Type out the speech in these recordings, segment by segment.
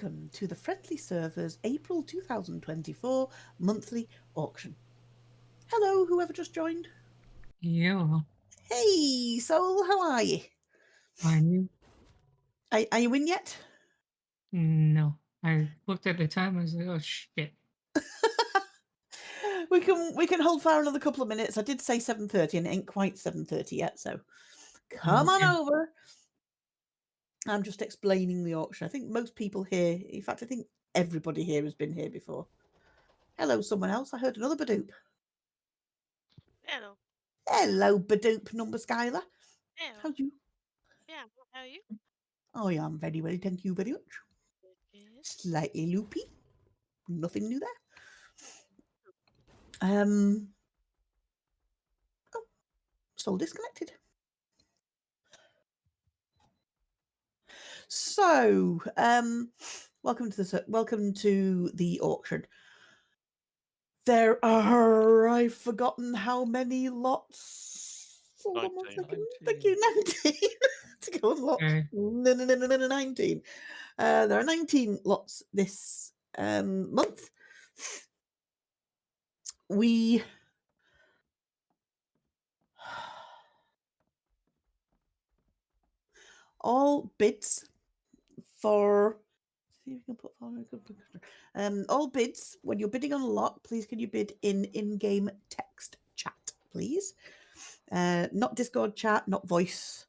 Welcome to the Friendly Servers April 2024 monthly auction. Hello, whoever just joined. Yeah. Hey, Soul, how are you? Are you? Are you in yet? No. I looked at the time. I was like, oh shit. We can hold fire another couple of minutes. I did say 7:30 and it ain't quite 7:30 yet, so come on over. I'm just explaining the auction. I think most people here, in fact, I think everybody here has been here before. Hello, someone else. I heard another Badoop. Hello. Hello, Badoop number Skylar. Hello. How's you? Yeah, how are you? Oh, yeah, I'm very well, thank you very much. Good. Slightly loopy. Nothing new there. Oh, Soul disconnected. So, welcome to the auction. There are, I've forgotten how many lots. Hold on 1 second. 19. Thank you, 19. To go on lots. Okay. No, 19. There are 19 lots this month. We all bids for. See if we can put all bids. When you're bidding on a lot, please can you bid in-game text chat, please? Not Discord chat, not voice.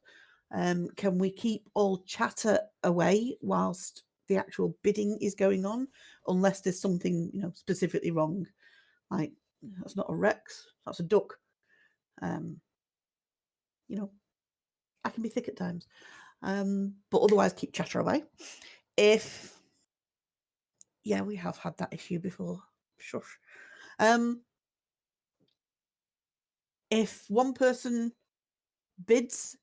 Can we keep all chatter away whilst the actual bidding is going on, unless there's something specifically wrong, like that's not a Rex, that's a duck. I can be thick at times, but otherwise keep chatter away. We have had that issue before. Shush. If one person bids,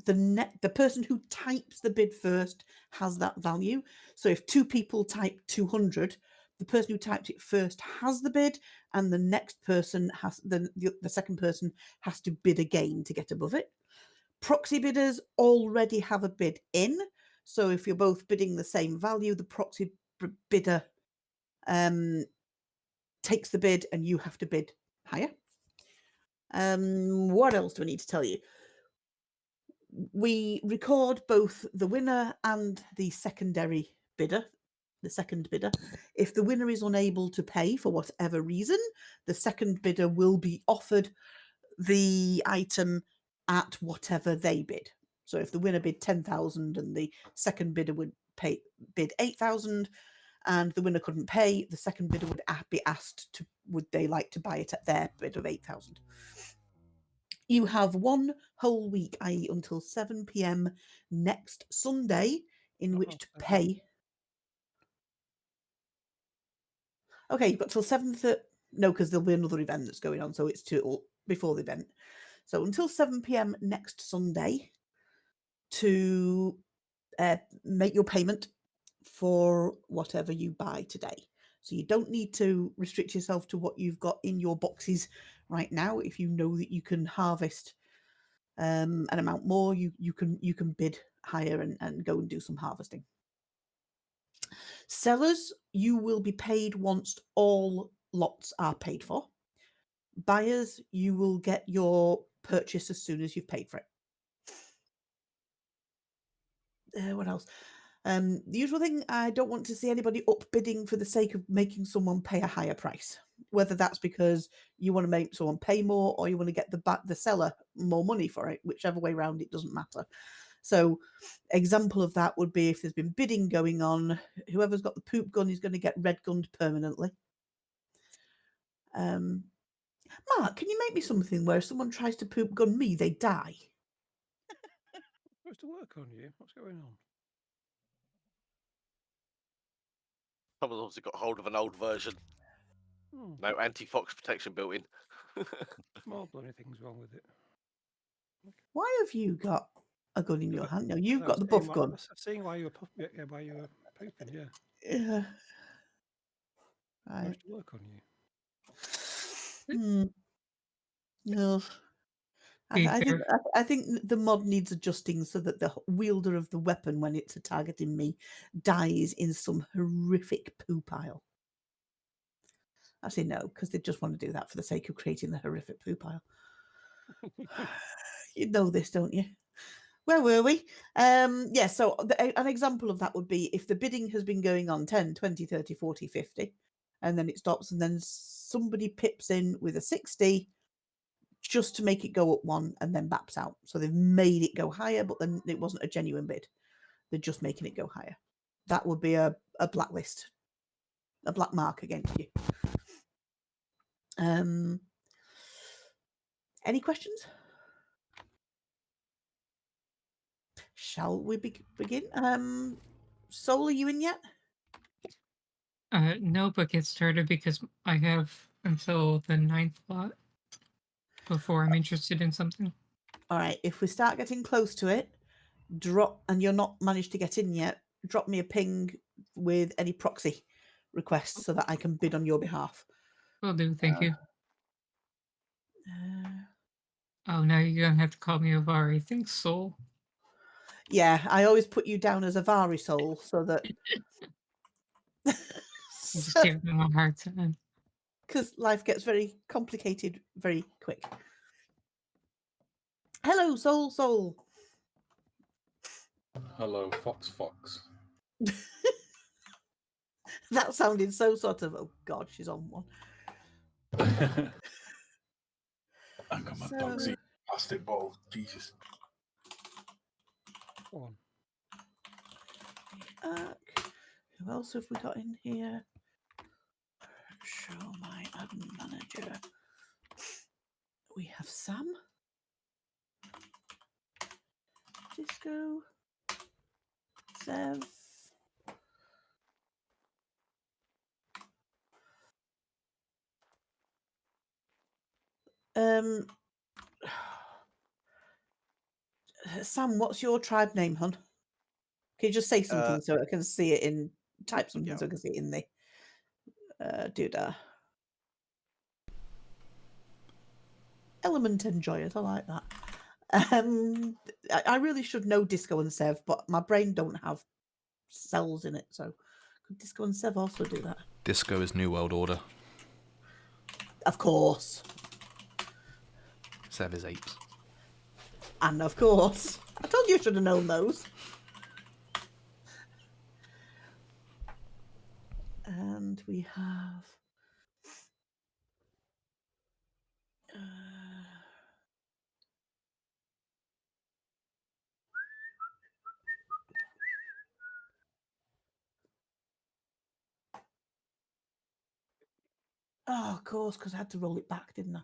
the person who types the bid first has that value. So if two people type 200, the person who typed it first has the bid, and the next person has the second person has to bid again to get above it. Proxy bidders already have a bid in, so if you're both bidding the same value, the proxy bidder takes the bid and you have to bid higher. What else do I need to tell you? We record both the winner and the secondary bidder, the second bidder. If the winner is unable to pay for whatever reason, the second bidder will be offered the item at whatever they bid. So if the winner bid 10,000 and the second bidder would bid 8,000 and the winner couldn't pay, the second bidder would be asked would they like to buy it at their bid of 8,000. You have one whole week, i.e. until 7 p.m. next Sunday, in which to pay. Okay, you've got till 7:30. No, because there'll be another event that's going on, so it's before the event. So until 7 p.m. next Sunday to make your payment for whatever you buy today. So you don't need to restrict yourself to what you've got in your boxes right now. If you know that you can harvest an amount more, you can bid higher and go and do some harvesting. Sellers, you will be paid once all lots are paid for. Buyers, you will get your purchase as soon as you've paid for it. What else? The usual thing, I don't want to see anybody upbidding for the sake of making someone pay a higher price, whether that's because you want to make someone pay more or you want to get the seller more money for it, whichever way around, it doesn't matter. So example of that would be if there's been bidding going on, whoever's got the poop gun is going to get red gunned permanently. Mark, can you make me something where if someone tries to poop gun me, they die? Supposed to work on you. What's going on? Someone's obviously got hold of an old version. No anti-fox protection built in. Small bloody things wrong with it. Why have you got a gun in your hand? No, you've got the buff gun. I've seen why you were pooping, yeah. Yeah. Right. Supposed to work on you. No. be I think fair. I think the mod needs adjusting so that the wielder of the weapon, when it's targeting me, dies in some horrific poo pile. Actually, no, because they just want to do that for the sake of creating the horrific poo pile. You know this, don't you? Where were we? Yeah, so an example of that would be if the bidding has been going on 10, 20, 30, 40, 50, and then it stops, and then somebody pips in with a 60 just to make it go up one and then baps out. So they've made it go higher, but then it wasn't a genuine bid. They're just making it go higher. That would be a blacklist, a black mark against you. Any questions? Shall we begin? Soul, are you in yet? No, but get started because I have until the 9th lot before I'm interested in something. All right. If we start getting close to it, drop, and you're not managed to get in yet, drop me a ping with any proxy requests so that I can bid on your behalf. Will do, thank you. Uh, Oh, now you're gonna have to call me Avari. Thanks, Soul. yeah, I always put you down as a Vari soul so that I'm just giving them a hard time. because life gets very complicated very quick. Hello, soul. Hello, Fox. That sounded so sort of, oh God, she's on one. I got my dog's eating plastic bottle. Jesus. One. Who else have we got in here? Show my admin manager. We have Sam. Disco. Sev. Sam, what's your tribe name, hon? Can you just say something so I can see it in, type something so I can see it in the doodah. Element enjoyers, I like that. I really should know Disco and Sev, but my brain don't have cells in it, so could Disco and Sev also do that? Disco is New World Order. Of course. Sev is apes. And of course. I told you I should have known those. And we have... oh, of course, because I had to roll it back, didn't I?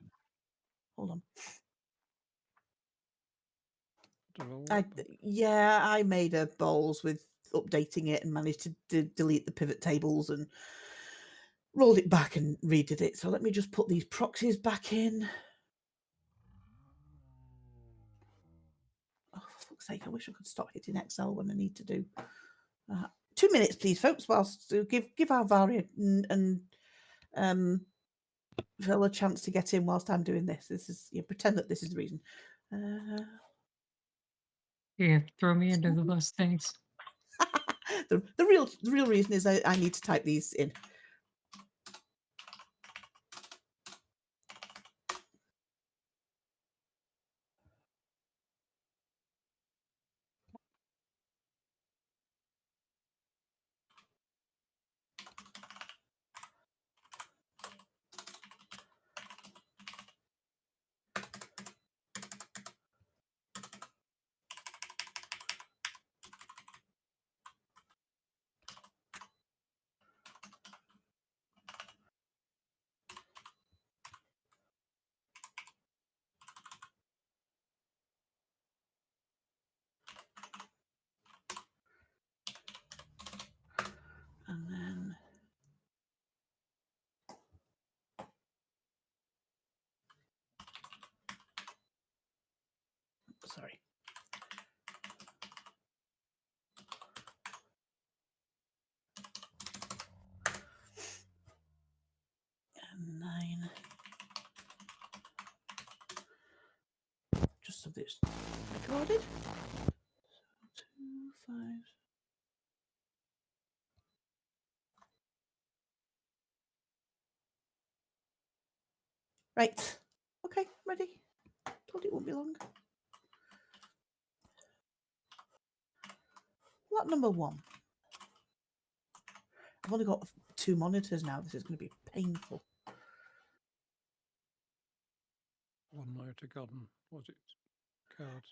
Hold on. Yeah, I made a balls with updating it and managed to delete the pivot tables and rolled it back and redid it. So let me just put these proxies back in. Oh, for fuck's sake, I wish I could stop hitting Excel when I need to do 2 minutes, please, folks, whilst give our Varia and Phil a chance to get in whilst I'm doing this. This is, pretend that this is the reason. Yeah, throw me under the bus, thanks. the real reason is I need to type these in. And then sorry. And 9. of this recorded. 2, 5. Right. Okay, ready. Told it won't be long. Lot number 1. I've only got 2 monitors now. This is going to be painful. One monitor gone. Was it cards?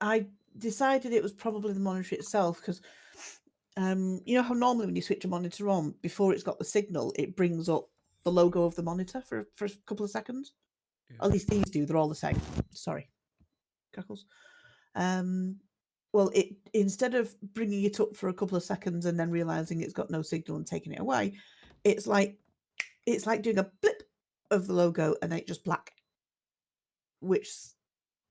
I decided it was probably the monitor itself because you know how normally when you switch a monitor on, before it's got the signal, it brings up the logo of the monitor for a couple of seconds. Yeah. At least these do. They're all the same. Sorry, crackles. Well, it instead of bringing it up for a couple of seconds and then realizing it's got no signal and taking it away, it's like doing a blip of the logo and then it's just black. Which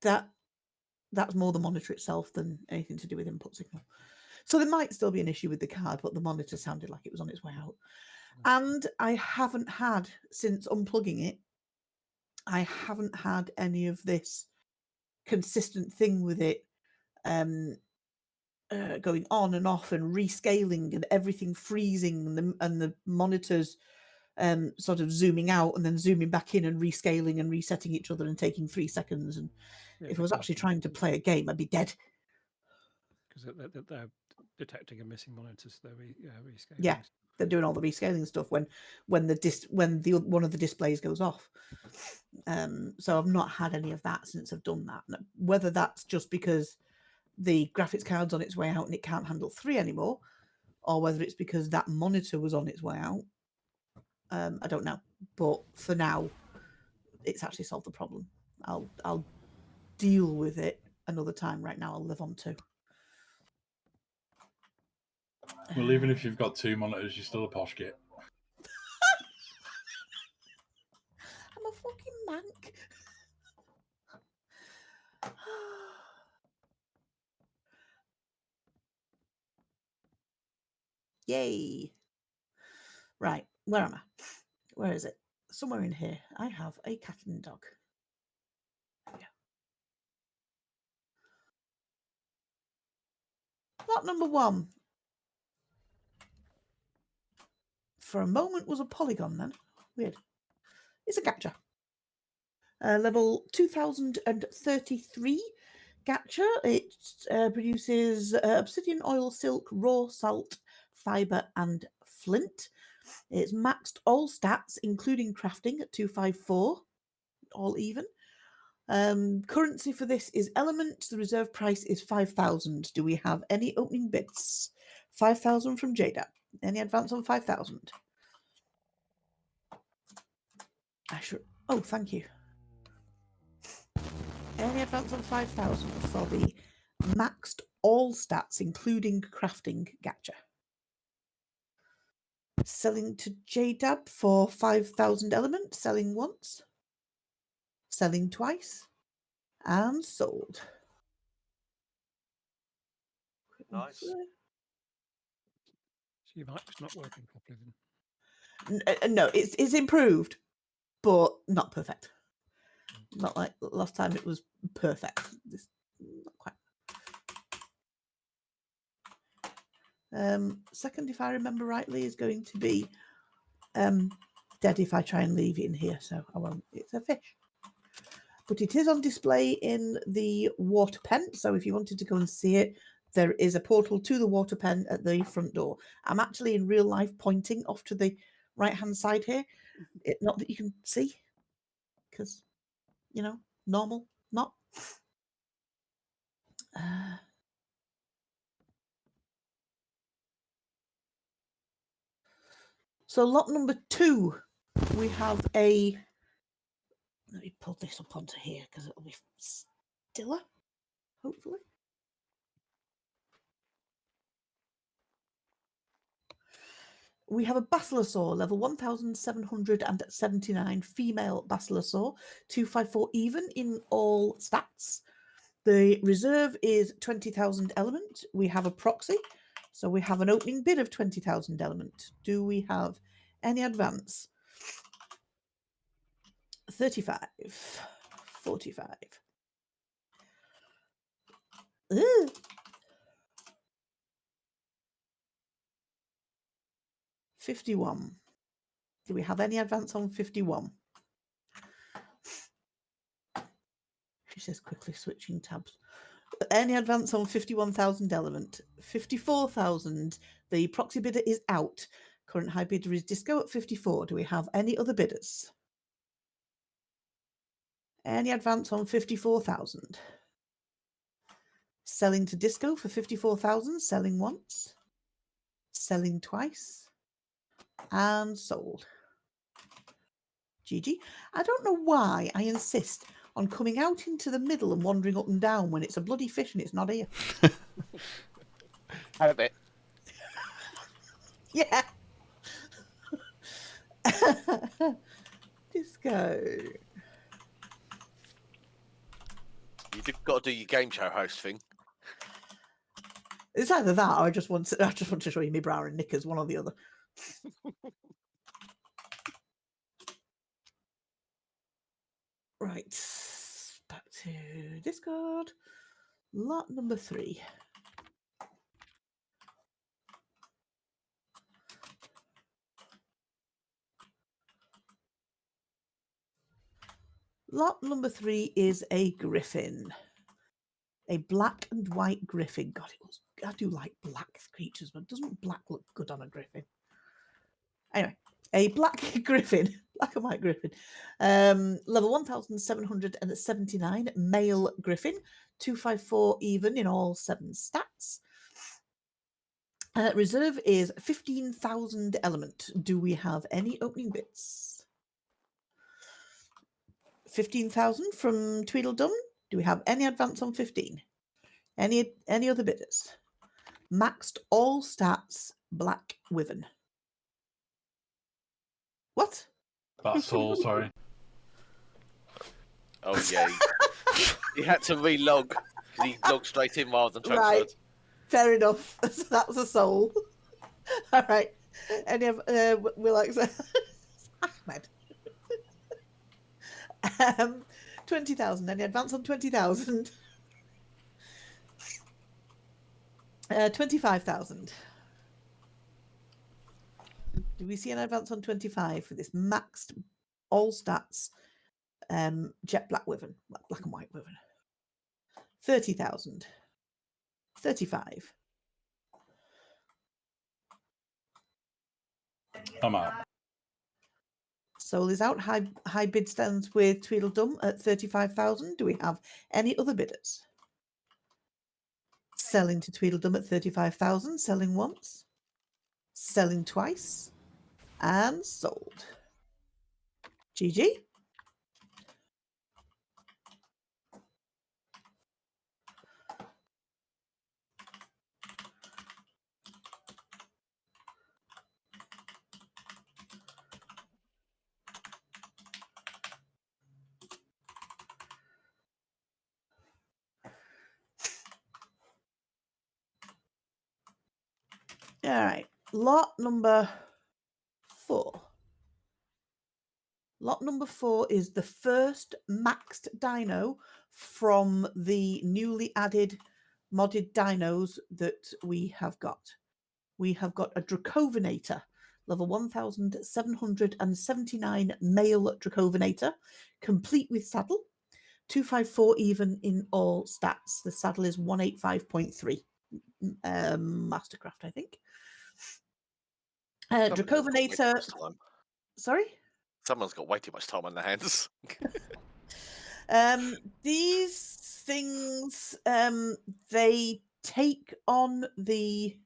that's more the monitor itself than anything to do with input signal. So there might still be an issue with the card, but the monitor sounded like it was on its way out. And I haven't had, since unplugging it, I haven't had any of this consistent thing with it going on and off and rescaling and everything freezing and the monitors sort of zooming out and then zooming back in and rescaling and resetting each other and taking 3 seconds. And Yeah, if I was actually trying to play a game, I'd be dead. Because they're detecting a missing monitor, so they're rescaling. Yeah, they're doing all the rescaling stuff when one of the displays goes off. So I've not had any of that since I've done that. Whether that's just because the graphics card's on its way out and it can't handle 3 anymore, or whether it's because that monitor was on its way out, I don't know. But for now, it's actually solved the problem. I'll deal with it another time. Right now, I'll live on 2. Well, even if you've got 2 monitors, you're still a posh git. I'm a fucking mank. Yay. Right, where am I? Where is it? Somewhere in here. I have a cat and dog. There we go. Lot number 1. For a moment was a polygon then. Weird. It's a gacha. Level 2033 gacha. It produces obsidian, oil, silk, raw salt, fibre and flint. It's maxed all stats, including crafting, at 254, all even. Currency for this is element. The reserve price is 5,000. Do we have any opening bids? 5,000 from Jada. Any advance on 5,000? I should. Oh, thank you. Any advance on 5,000 for the maxed all stats, including crafting gacha. Selling to JDAB for 5,000 element. Selling once. Selling twice. And sold. Nice. So your mic's not working properly then. No, it's improved, but not perfect. Not like last time it was perfect. This not quite. Second, if I remember rightly, is going to be dead if I try and leave it in here, so I won't. It's a fish. But it is on display in the water pen, so if you wanted to go and see it, there is a portal to the water pen at the front door. I'm actually in real life pointing off to the right-hand side here. Not that you can see, because, you know, normal, not. So lot number 2, we have a. Let me pull this up onto here because it'll be stiller, hopefully. We have a basilosaur, level 1779, female basilosaur, 254 even in all stats. The reserve is 20,000 element. We have a proxy, so we have an opening bid of 20,000 element. Do we have any advance? 35, 45, Ugh. $51. Do we have any advance on 51? She says quickly switching tabs. Any advance on 51,000 element? 54,000. The proxy bidder is out. Current high bidder is Disco at 54. Do we have any other bidders? Any advance on 54,000? Selling to Disco for 54,000. Selling once. Selling twice. And sold. GG. I don't know why I insist on coming out into the middle and wandering up and down when it's a bloody fish and it's not here. Have a bit. Yeah. Disco. You've got to do your game show host thing. It's either that or I just want to show you my bra and knickers, one or the other. Right. Back to Discord. Lot number 3. Lot number 3 is a griffin. A black and white griffin. God, I do like black creatures, but doesn't black look good on a griffin? Anyway, a black griffin, black and white griffin. Level 1,779, male griffin. 254 even in all 7 stats. Reserve is 15,000 element. Do we have any opening bits? 15,000 from Tweedledum. Do we have any advance on 15? Any other bidders? Maxed all stats, black wyvern. What? That's all, sorry. Oh yeah. He had to relog. He logged straight in rather than transferred. Right. Fair enough. So that was a soul. All right. Any of will accept Ahmed. 20,000. Any advance on 20,000? 25,000. Do we see an advance on 25 for this maxed all stats jet black wyvern, black and white wyvern? 30,000. 35. I'm out. Soul is out. High bid stands with Tweedledum at 35,000. Do we have any other bidders? Selling to Tweedledum at 35,000. Selling once. Selling twice. And sold. GG. All right, lot number 4. Lot number 4 is the first maxed dino from the newly added modded dinos that we have got. We have got a Dracovenator, level 1,779 male Dracovenator, complete with saddle, 254 even in all stats. The saddle is 185.3. Mastercraft, I think. Dracovenator. Sorry? Someone's got way too much time on their hands. These things, they take on the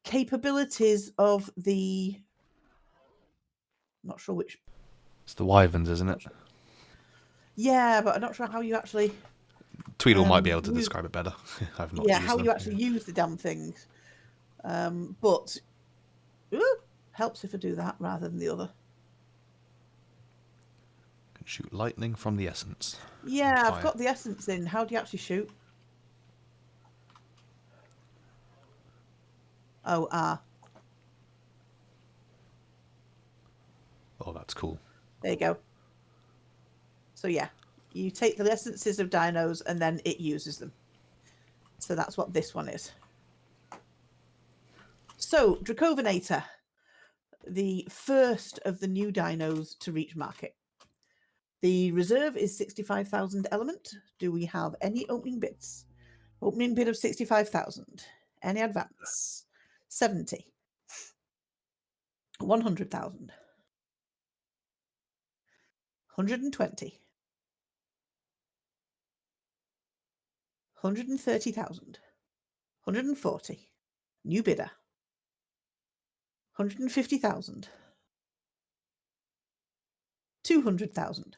capabilities of the. I'm not sure which. It's the wyverns, isn't it? Yeah, but I'm not sure how you actually. Tweedle might be able to describe it better. I've not. Yeah, used how them. you actually use the damn things. But helps if I do that rather than the other. Can shoot lightning from the essence. Yeah, Fire. I've got the essence in. How do you actually shoot? Oh, Oh, that's cool. there you go. So yeah, you take the essences of dinos and then it uses them. So that's what this one is. So, Dracovinator, the first of the new dinos to reach market. The reserve is 65,000 element. Do we have any opening bids? Opening bid of 65,000. Any advance? 70. 100,000. 120. 130,000. 140. New bidder. 150,000. 200,000.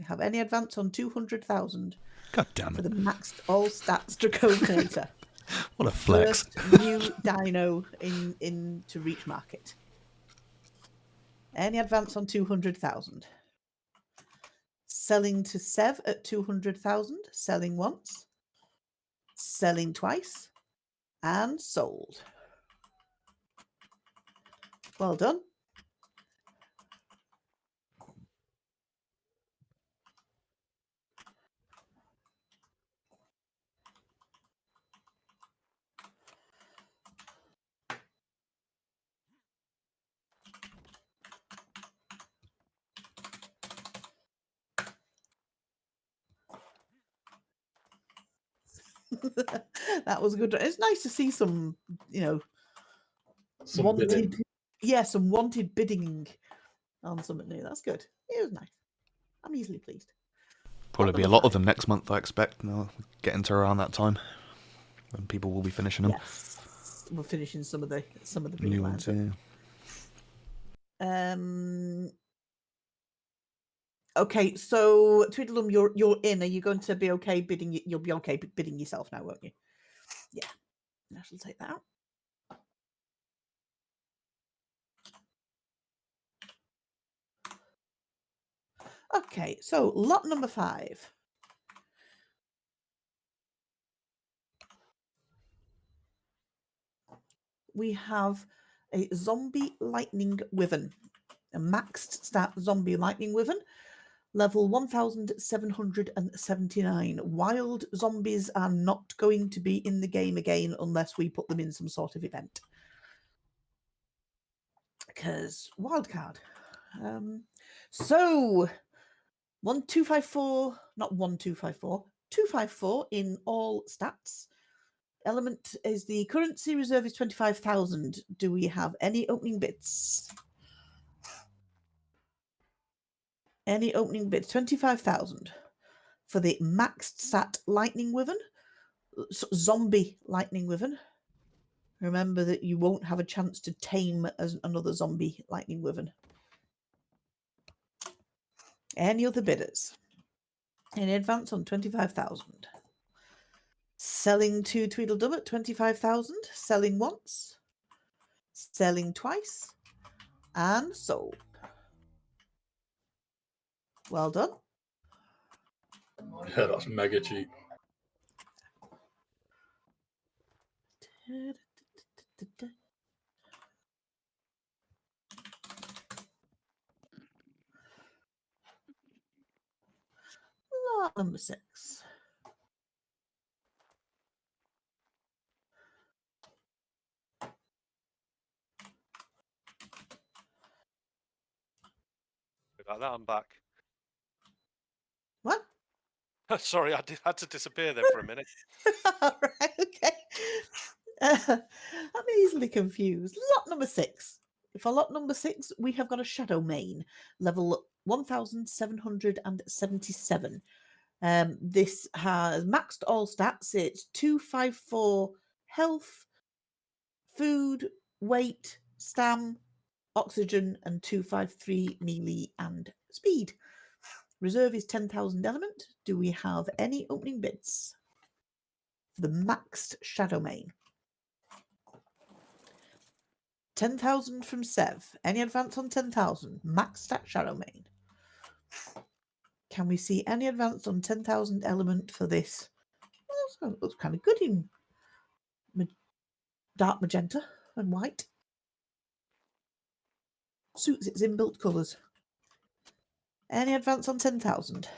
Have any advance on 200,000 God damn for it. the maxed all stats Dracovinator? What a flex. First new dino in to reach market. Any advance on 200,000? Selling to Sev at 200,000. Selling once. Selling twice. And sold. Well done. That was good. It's nice to see some, Some wanted, bidding. some wanted bidding on something new. That's good. It was nice. I'm easily pleased. Probably Lot be a number lot of 5. them next month, I expect. Now, getting to around that time when people will be finishing them. Yes, we're finishing some of the New ones, lines. yeah. Okay, so Tweedledum, you're in. Are you going to be okay bidding? You'll be okay bidding yourself now, won't you? Yeah, I shall take that out. Okay, so lot number 5. We have a zombie lightning wyvern, a maxed stat zombie lightning wyvern, level 1779. Wild zombies are not going to be in the game again unless we put them in some sort of event. Because wildcard. So 1254, not 1254, 254 in all stats. Element is the currency reserve is 25,000. Do we have any opening bids? Any opening bids? 25,000 for the maxed stat lightning wyvern, zombie lightning wyvern. Remember that you won't have a chance to tame as another zombie lightning wyvern. Any other bidders? In advance on 25,000. Selling to Tweedledum at 25,000. Selling once. Selling twice. And sold. Well done. Yeah, that's mega cheap. Lot number 6. About that, I'm back. What? Sorry, I had to disappear there for a minute. All right, okay. I'm easily confused. Lot number 6. For lot number 6, we have got a Shadow Mane, level 1777. This has maxed all stats. It's 254 health, food, weight, stam, oxygen, and 253 melee and speed. Reserve is 10,000 element. Do we have any opening bids for the maxed Shadow Mane? 10,000 from Sev. Any advance on 10,000? Maxed stat Shadow Mane. Can we see any advance on 10,000 element for this? Well, it looks kind of good in dark magenta and white. Suits its inbuilt colours. Any advance on 10,000?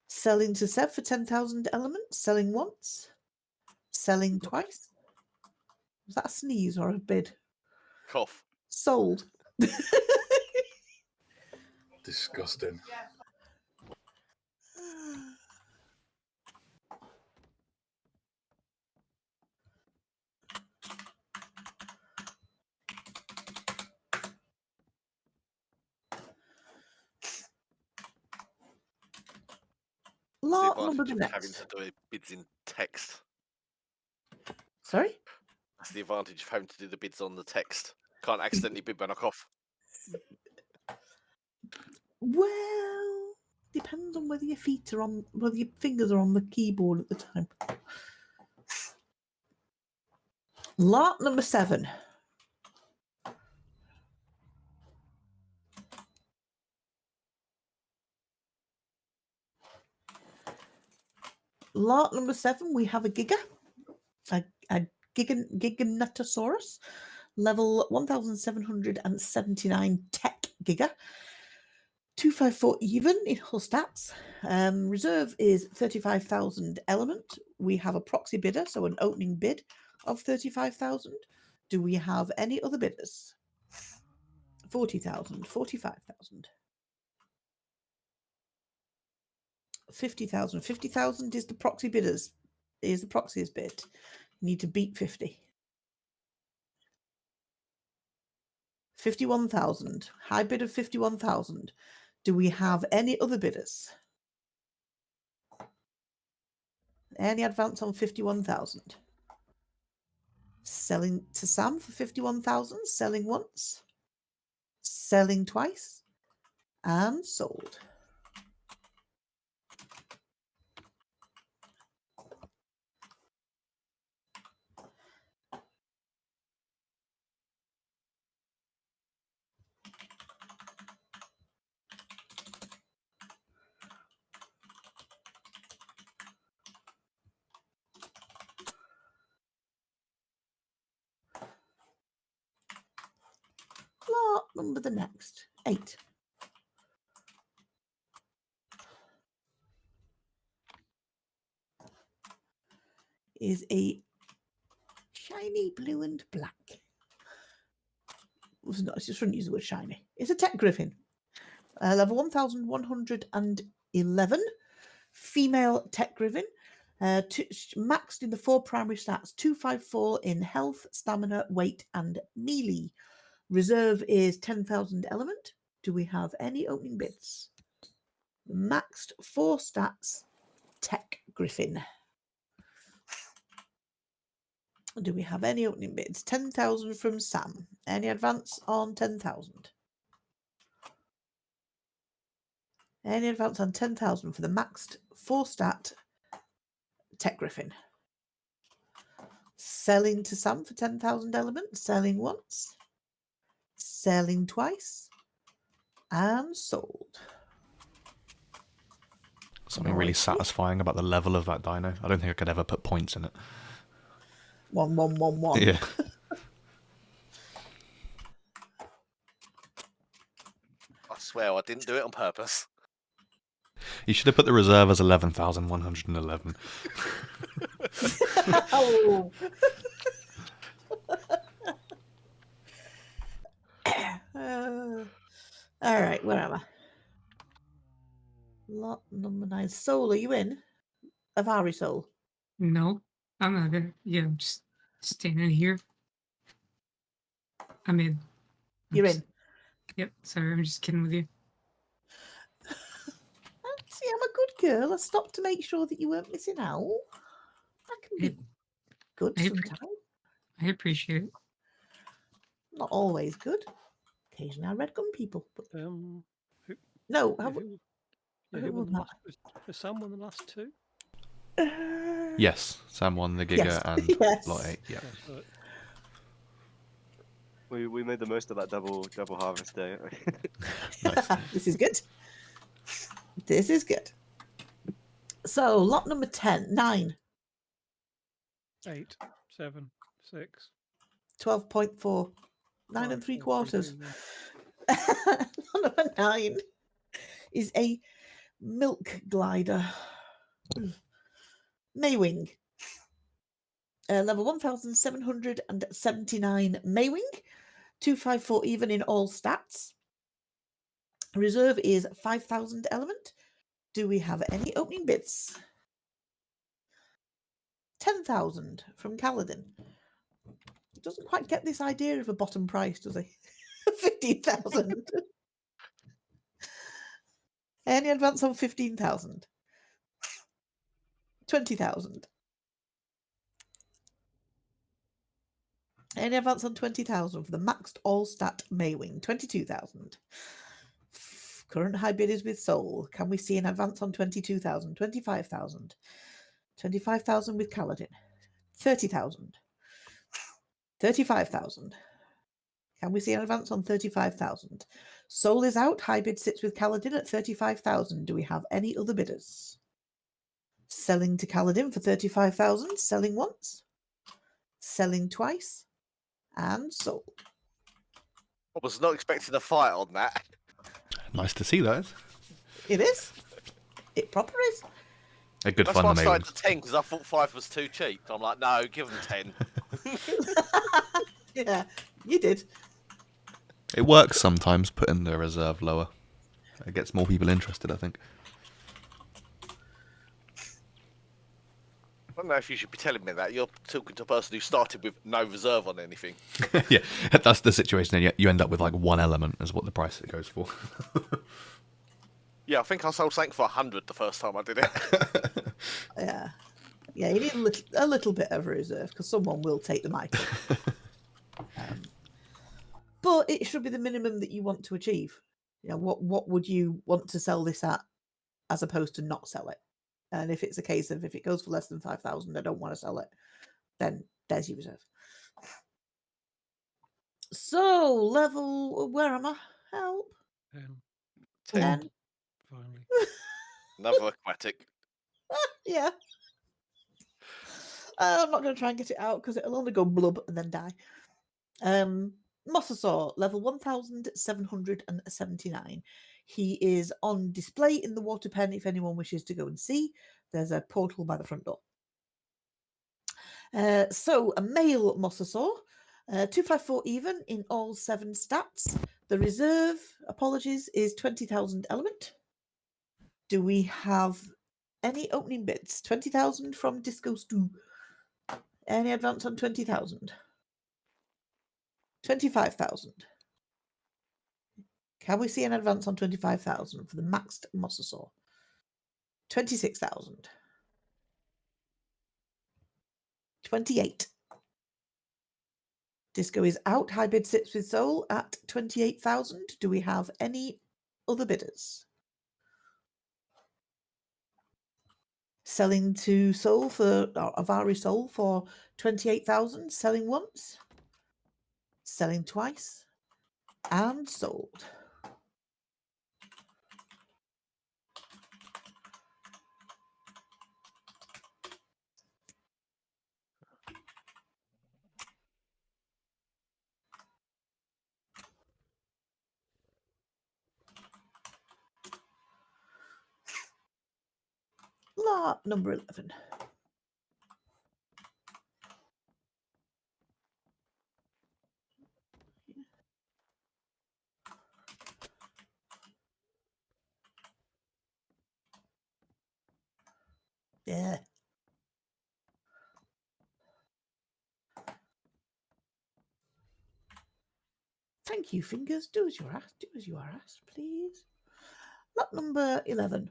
Selling to Seb for 10,000 elements. Selling once. Selling twice. Was that a sneeze or a bid? Cough. Sold. Disgusting. That's the Lot number advantage the of having next. to do bids in text. Sorry? That's the advantage of having to do the bids on the text. Can't accidentally bid when I cough. Well, depends on whether your feet are on, whether your fingers are on the keyboard at the time. Lot number 7. Lot number 7, we have a Giga, a Giganotosaurus, level 1779 Tech Giga, 254 even in hull stats. Reserve is 35,000 element. We have a proxy bidder, so an opening bid of 35,000. Do we have any other bidders? 40,000, 45,000. 50,000. 50,000 is the proxy bidders. Is the proxy's bid. You need to beat 50. 51,000. High bid of 51,000. Do we have any other bidders? Any advance on 51,000? Selling to Sam for 51,000. Selling once. Selling twice. And sold. Lot number the next. 8. Is a shiny blue and black. No, I just shouldn't use the word shiny. It's a Tech Griffin. Level 1111. Female Tech Griffin. Maxed in the 4 primary stats. 254 in health, stamina, weight, and melee. Reserve is 10,000 element. Do we have any opening bids? Maxed 4 stats. Tech Griffin. Do we have any opening bids? 10,000 from Sam. Any advance on 10,000? Any advance on 10,000 for the maxed 4 stat Tech Griffin? Selling to Sam for 10,000 elements. Selling once. Selling twice. And sold. Something really Nice. satisfying about the level of that dino. I don't think I could ever put points in it. 1, 1, 1, 1. Yeah. I swear I didn't do it on purpose. You should have put the reserve as 11,111. Oh. All right, where am I? Lot number 9. Soul, are you in? Avari Soul. No, I'm not there. Yeah, I'm just standing here. I'm in. You're Oops. in. Yep, sorry, I'm just kidding with you. See, I'm a good girl. I stopped to make sure that you weren't missing out. I can be good I appre- sometimes. I appreciate it. Not always good. Occasionally I red gun people. But Who, no, yeah, have who, yeah, who who won won the last? Has Sam won the last 2? Yes, Sam won the Giga Yes. and Yes. Lot 8. Yeah. Yes, right. We made the most of that double harvest day. This is good. This is good. So lot number 9. 8, 7, 6. 12.4. 9 5, 3/4. 4, 3, yeah. Lot number 9 is a Milk glider. Maywing. Level 1779 Maywing. 254 even in all stats. Reserve is 5,000 element. Do we have any opening bids? 10,000 from Kaladin. Doesn't quite get this idea of a bottom price, does he? 15,000. Any advance on 15,000? 20,000. Any advance on 20,000 for the maxed all stat Maywing? 22,000. Current high bid is with Soul. Can we see an advance on 22,000? 25,000. 25,000 with Kaladin. 30,000. 35,000. Can we see an advance on 35,000? Soul is out. High bid sits with Kaladin at 35,000. Do we have any other bidders? Selling to Kaladin for 35,000. Selling once. Selling twice. And sold. I was not expecting a fight on that. Nice to see that. It is. It proper is. A good That's fun why I to started make. at 10 because I thought 5 was too cheap. I'm like, no, give them 10. Yeah, you did. It works sometimes, putting the reserve lower. It gets more people interested, I think. I don't know if you should be telling me that. You're talking to a person who started with no reserve on anything. Yeah, that's the situation. And you end up with like one element is what the price it goes for. Yeah, I think I sold something for 100 the first time I did it. Yeah. Yeah, you need a little bit of reserve because someone will take the mic. But it should be the minimum that you want to achieve. You know, what would you want to sell this at as opposed to not sell it? And if it's a case of if it goes for less than 5,000, I don't want to sell it, then there's your reserve. So, level, where am I? Help. 10. Finally. Another aquatic. Yeah. I'm not going to try and get it out because it'll only go blub and then die. Mosasaur, level 1779. He is on display in the water pen if anyone wishes to go and see. There's a portal by the front door. So, a male Mosasaur, 254 even in all 7 stats. The reserve, apologies, is 20,000 element. Do we have any opening bids? 20,000 from Disco Stew. Any advance on 20,000? 25,000. Can we see an advance on 25,000 for the maxed Mosasaur? 26,000. 28. Disco is out. High bid sits with Soul at 28,000. Do we have any other bidders? Selling to Soul for Avari Soul for 28,000. Selling once. Selling twice. And sold. Lot number 11. Yeah. Thank you, fingers. Do as you are asked. Do as you are asked, please. Lot number 11.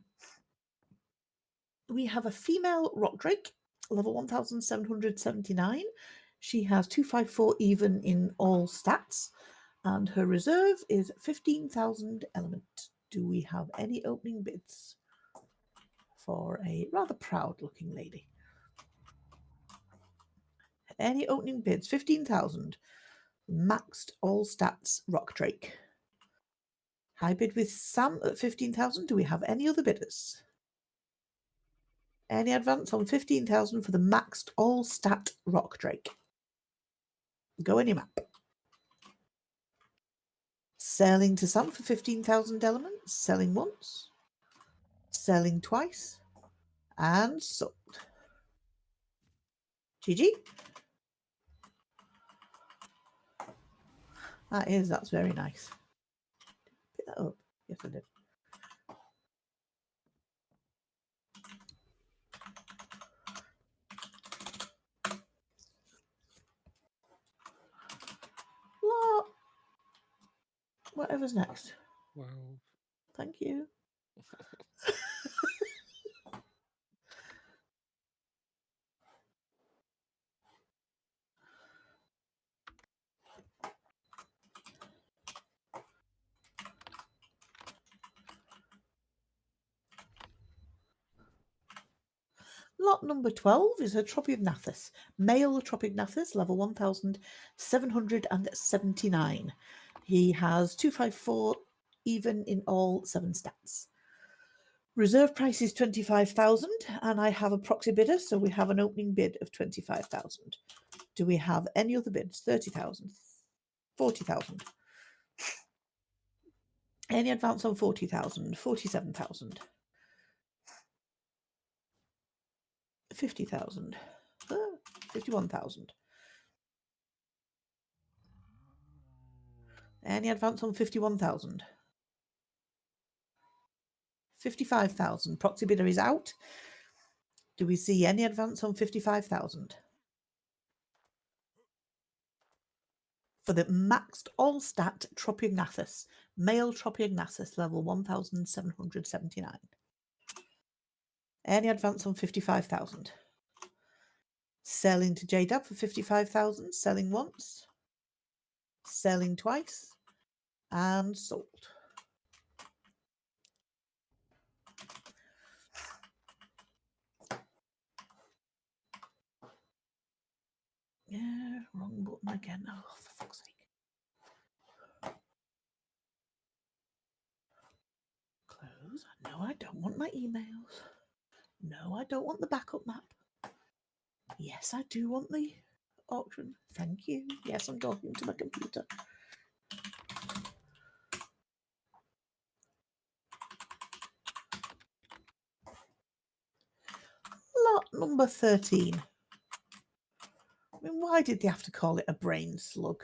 We have a female rock drake, level 1779. She has 254 even in all stats, and her reserve is 15,000 element. Do we have any opening bids for a rather proud looking lady? Any opening bids? 15,000. Maxed all stats rock drake. High bid with Sam at 15,000. Do we have any other bidders? Any advance on 15,000 for the maxed all stat rock drake? Go any map. Selling to Sam for 15,000 elements. Selling once. selling twice, and sold. GG. That's very nice. Pick that up. Yes, I did. Lot. Whatever's next. 12. Thank you. Lot number 12 is a Tropignathus, male Tropignathus, level 1779. He has 254 even in all 7 stats. Reserve price is 25,000, and I have a proxy bidder, so we have an opening bid of 25,000. Do we have any other bids? 30,000, 40,000. Any advance on 40,000, 47,000, 50,000, 51,000. Any advance on 51,000? 55,000. Proxy bidder is out. Do we see any advance on 55,000? For the maxed all stat Tropignathus, male Tropignathus, level 1779. Any advance on 55,000? Selling to JDab for 55,000, selling once, selling twice, and sold. Yeah, wrong button again. Oh, for fuck's sake. Close. No, I don't want my emails. No, I don't want the backup map. Yes, I do want the auction. Thank you. Yes, I'm talking to my computer. Lot number 13. I mean, why did they have to call it a brain slug?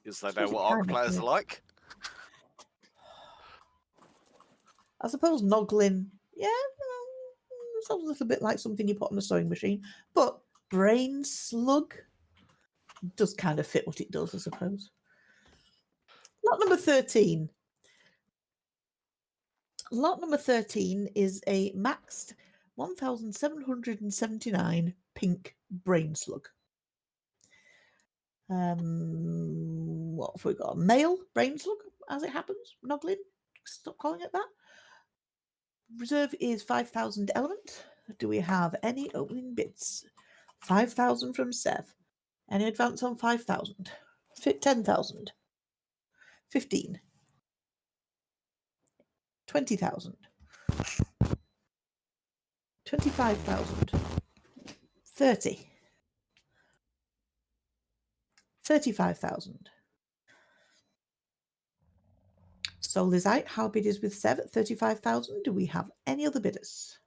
Because they know Suppose it what ARK kinda players is. are like. I suppose Noglin, yeah, sounds a little bit like something you put on a sewing machine, but brain slug does kind of fit what it does, I suppose. Lot number 13. Lot number 13 is a maxed 1779 pink brain slug. What have we got? Male brain slug, as it happens. Noglin, stop calling it that. Reserve is 5,000 element. Do we have any opening bids? 5,000 from Sev. Any advance on 5,000? 10,000. 15. 20,000. 25,000. 30. 35,000. Soul is out. How bid is with Sev at 35,000? Do we have any other bidders?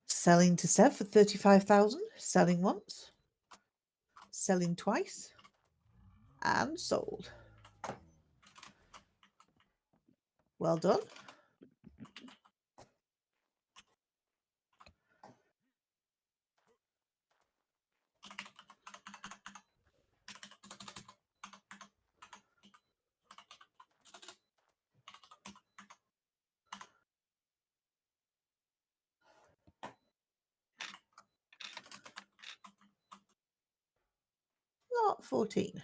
Selling to Sev for 35,000. Selling once. Selling twice. And sold. Well done. Lot 14.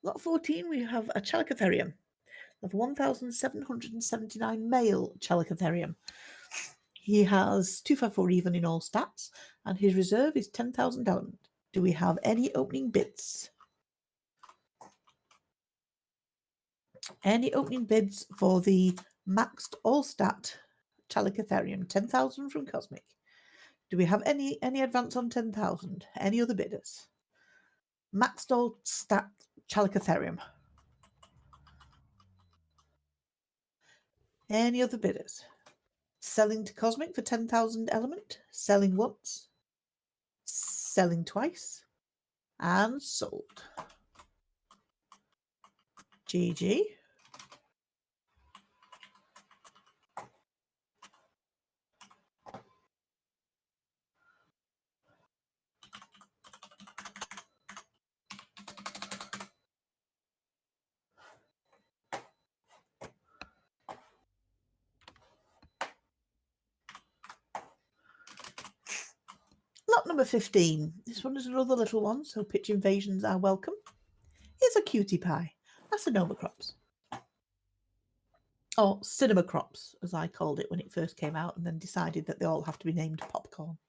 Lot 14, we have a Chalicotherium of 1,779 male Chalicotherium. He has 254 even in all stats, and his reserve is 10,000 element. Do we have any opening bids? Any opening bids for the maxed all stat Chalicotherium? 10,000 from Cosmic. Do we have any advance on 10,000? Any other bidders? Maxed all stat Chalicotherium. Any other bidders? Selling to Cosmic for 10,000 element. Selling once. Selling twice. And sold. GG. Lot number 15. This one is another little one, so pitch invasions are welcome. Here's a cutie pie. Acinoma crops. Or cinema crops, as I called it when it first came out, and then decided that they all have to be named popcorn.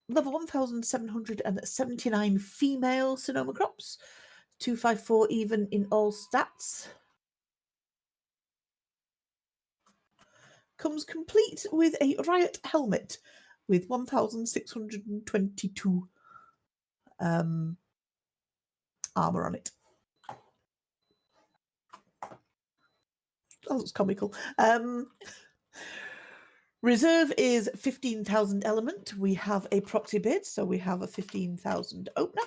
Level 1,779 female Sonoma crops. 254 even in all stats. Comes complete with a riot helmet with 1,622 armor on it. That looks comical. Reserve is 15,000 element. We have a proxy bid, so we have a 15,000 opener.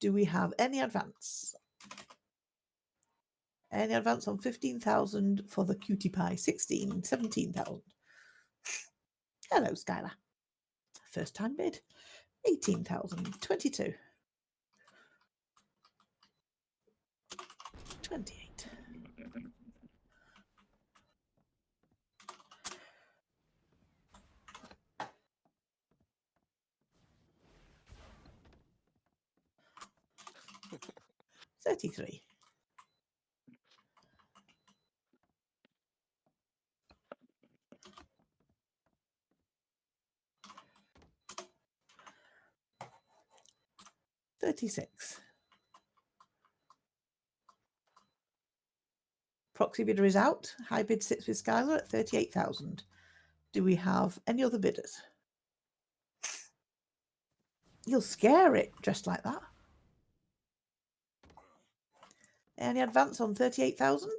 Do we have any advance? Any advance on 15,000 for the cutie pie? 16, 17,000. Hello, Skylar. First time bid. 18,000, 22. 28. $33. $36. Proxy bidder is out. High bid sits with Skylar at 38,000. Do we have any other bidders? You'll scare it dressed like that. Any advance on 38,000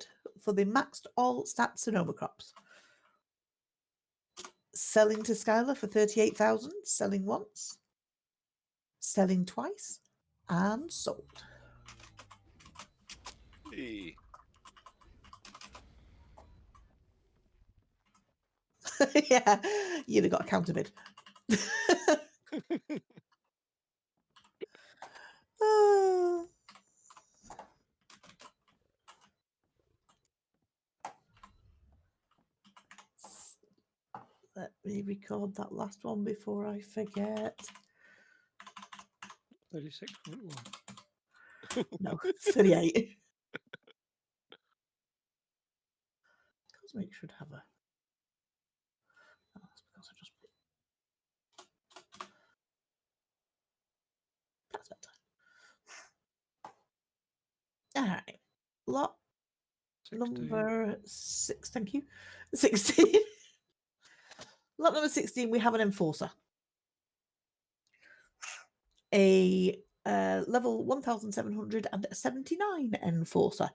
for the maxed all stat Sonoma crops? Selling to Skylar for 38,000. Selling once. Selling twice. And sold. Hey. Yeah, you'd have got a counter bid. Oh. Let me record that last one before I forget. 36.1. No, 38. Cosmic should have a. Oh, that's because I just. That's better. All right. Lot 16. number 6. Thank you. 16. Lot number 16. We have an enforcer. A level 1,779 enforcer.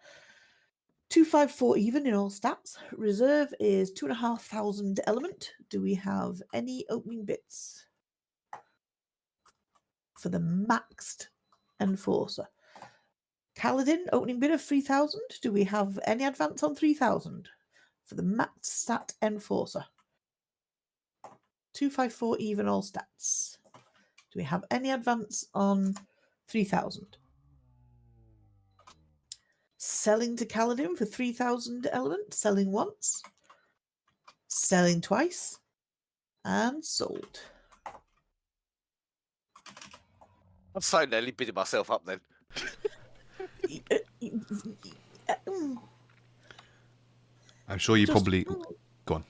254 even in all stats. Reserve is 2,500 element. Do we have any opening bits for the maxed enforcer? Kaladin, opening bid of 3,000. Do we have any advance on 3,000 for the maxed stat enforcer? 254 even all stats. Do we have any advance on 3,000? Selling to Kaladin for 3,000 element. Selling once. Selling twice. And sold. I'm so nearly bidding myself up then. I'm sure you probably go on.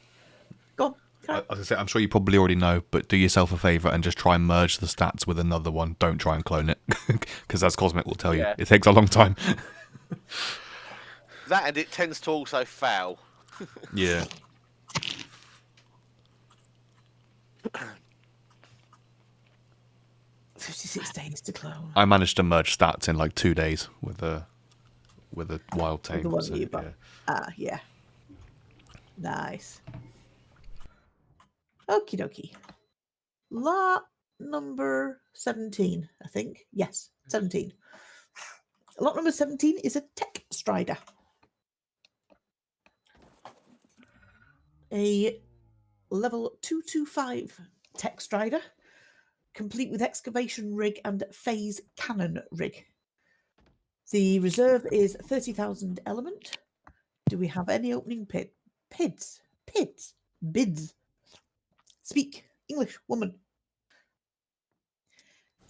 Go on. I was gonna say, I'm sure you probably already know, but do yourself a favour and just try and merge the stats with another one. Don't try and clone it, because as Cosmic will tell you, Yeah. it takes a long time. That and it tends to also fail. Yeah. 56 days to clone. I managed to merge stats in like 2 days with a wild tame. The one so, you bought. yeah. Ah, yeah. Nice. Okie dokie. Lot number 17, I think. Yes, 17. Lot number 17 is a Tech Strider. A level 225 Tech Strider, complete with excavation rig and phase cannon rig. The reserve is 30,000 element. Do we have any opening bids? Speak English, woman.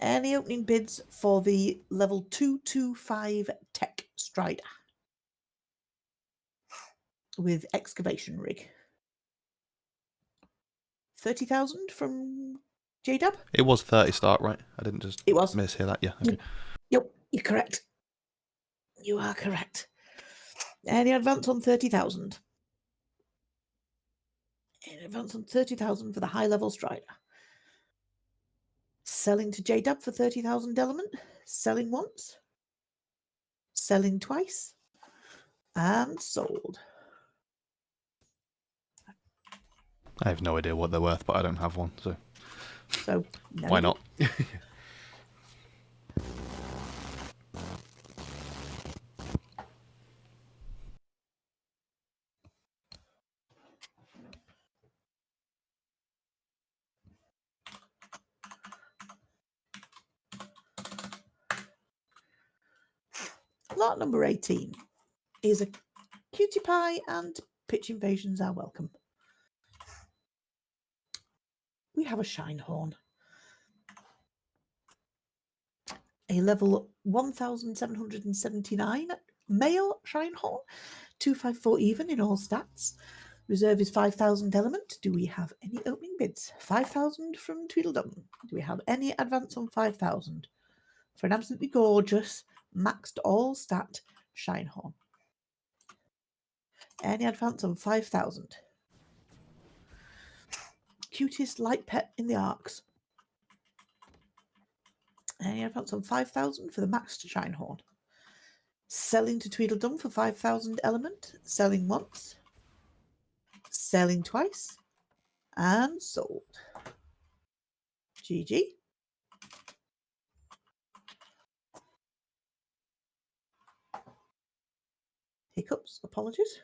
Any opening bids for the level 225 Tech Strider with excavation rig? 30,000 from JDub? It was 30 start, right? I didn't just It was. mishear that. Yeah. Okay. Yep, you're correct. You are correct. Any advance on 30,000? Any advance on 30,000 for the high level Strider? Selling to JDub for 30,000 element. Selling once. Selling twice. And sold. I have no idea what they're worth, but I don't have one, so So, no. why not? Lot number 18 is a cutie pie and pitch invasions are welcome. We have a Shinehorn. A level 1779 male Shinehorn, 254 even in all stats. Reserve is 5,000 element. Do we have any opening bids? 5,000 from Tweedledum. Do we have any advance on 5,000 for an absolutely gorgeous maxed all stat Shinehorn? Any advance on 5,000? Cutest light pet in the ARKs. Any advance on 5,000 for the maxed Shinehorn? Selling to Tweedledum for 5,000 element. Selling once. Selling twice. And sold. GG. Hiccups, apologies.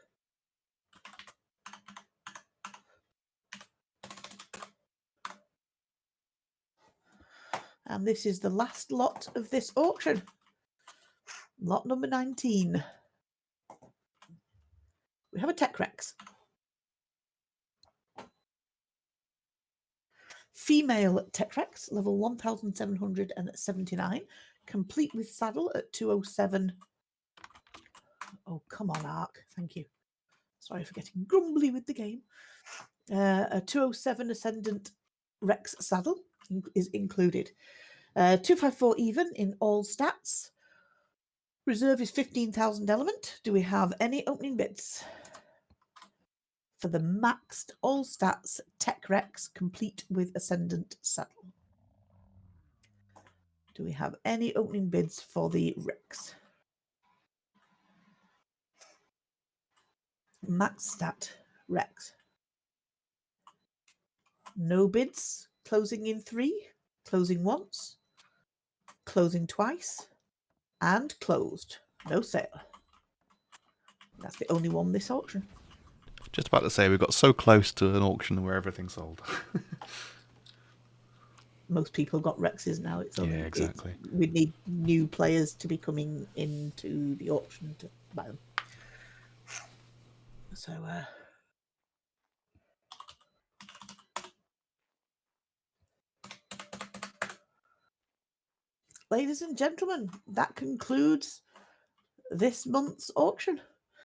And this is the last lot of this auction. Lot number 19. We have a Tech Rex. Female Tech Rex, level 1779, complete with saddle at 207. Oh, come on, ARK. Thank you. Sorry for getting grumbly with the game. A 207 Ascendant Rex saddle is included. 254 even in all stats. Reserve is 15,000 element. Do we have any opening bids for the maxed all stats Tech Rex complete with Ascendant saddle? Do we have any opening bids for the Rex? Max stat Rex. No bids. Closing in 3. Closing once. Closing twice. And closed. No sale. That's the only one this auction. Just about to say, we got so close to an auction where everything's sold. Most people got Rexes now. It's only, Yeah, exactly. We need new players to be coming into the auction to buy them. So, ladies and gentlemen, that concludes this month's auction.